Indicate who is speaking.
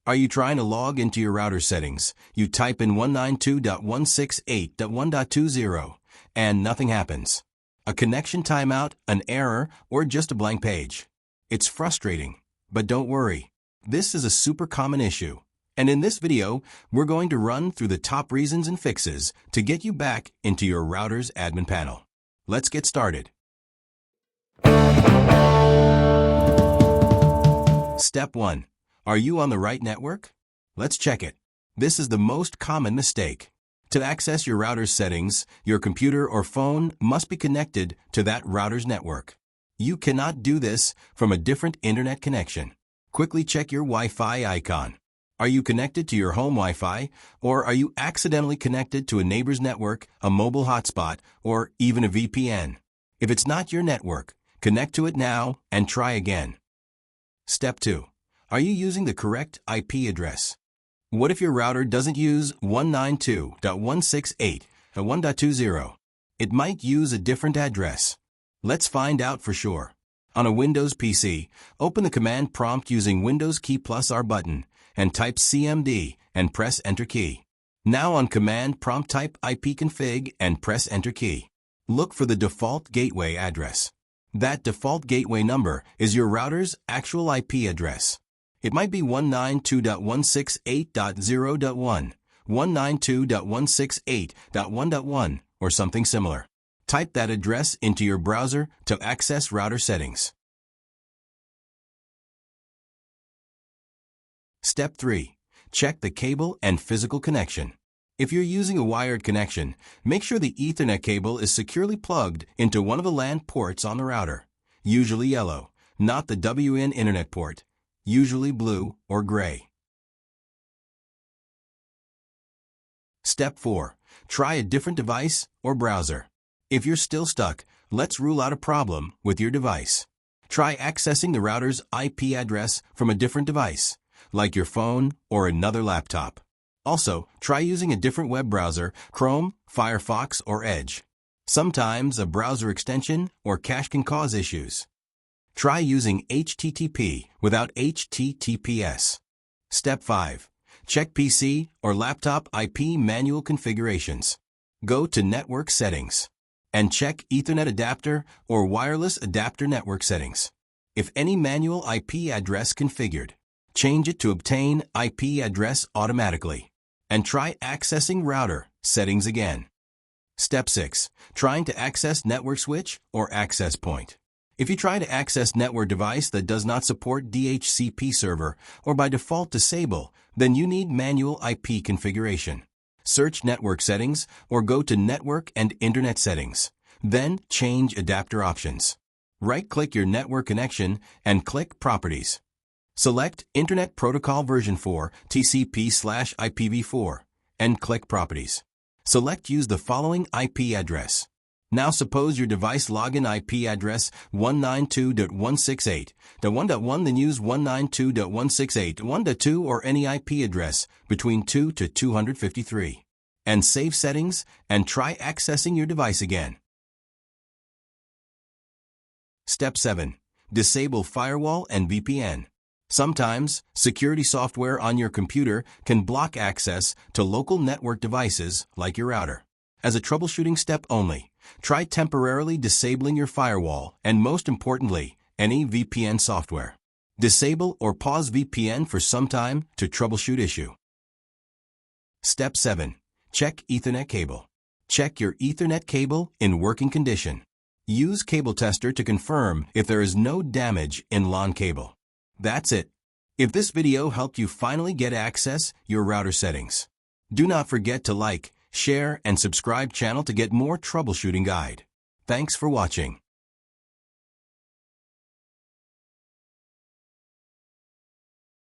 Speaker 1: Are you trying to log into your router settings? You type in 192.168.1.20 and nothing happens. A connection timeout, an error, or just a blank page. It's frustrating, but don't worry. This is a super common issue. And in this video, we're going to run through the top reasons and fixes to get you back into your router's admin panel. Let's get started. Step 1. Are you on the right network? Let's check it. This is the most common mistake. To access your router's settings, your computer or phone must be connected to that router's network. You cannot do this from a different internet connection. Quickly check your Wi-Fi icon. Are you connected to your home Wi-Fi, or are you accidentally connected to a neighbor's network, a mobile hotspot, or even a VPN? If it's not your network, connect to it now and try again. Step 2. Are you using the correct IP address? What if your router doesn't use 192.168.1.20? It might use a different address. Let's find out for sure. On a Windows PC, open the command prompt using Windows key plus R button and type CMD and press Enter key. Now on command prompt type ipconfig and press Enter key. Look for the default gateway address. That default gateway number is your router's actual IP address. It might be 192.168.0.1, 192.168.1.1, or something similar. Type that address into your browser to access router settings. Step 3. Check the cable and physical connection. If you're using a wired connection, make sure the Ethernet cable is securely plugged into one of the LAN ports on the router, usually yellow, not the WN Internet port, usually blue or gray. Step 4. Try a different device or browser. If you're still stuck, let's rule out a problem with your device. Try accessing the router's IP address from a different device, like your phone or another laptop. Also, try using a different web browser, Chrome, Firefox, or Edge. Sometimes a browser extension or cache can cause issues. Try using HTTP without HTTPS. Step 5. Check PC or laptop IP manual configurations. Go to Network Settings and check Ethernet adapter or wireless adapter network settings. If any manual IP address configured, change it to obtain IP address automatically, and try accessing router settings again. Step 6. Trying to access network switch or access point. If you try to access network device that does not support DHCP server or by default disable, then you need manual IP configuration. Search network settings or go to network and internet settings. Then change adapter options. Right-click your network connection and click Properties. Select Internet Protocol version 4, TCP/IPv4, and click Properties. Select Use the following IP address. Now suppose your device login IP address 192.168.1.1, then use 192.168.1.2 or any IP address between 2 to 253. And save settings and try accessing your device again. Step 7. Disable firewall and VPN. Sometimes, security software on your computer can block access to local network devices like your router. As a troubleshooting step only, try temporarily disabling your firewall and, most importantly, any VPN software. Disable or pause VPN for some time to troubleshoot issue. Step 7. Check Ethernet cable. Check your Ethernet cable in working condition. Use Cable Tester to confirm if there is no damage in LAN cable. That's it. If this video helped you finally get access your router settings, do not forget to like, share, and subscribe channel to get more troubleshooting guide. Thanks for watching.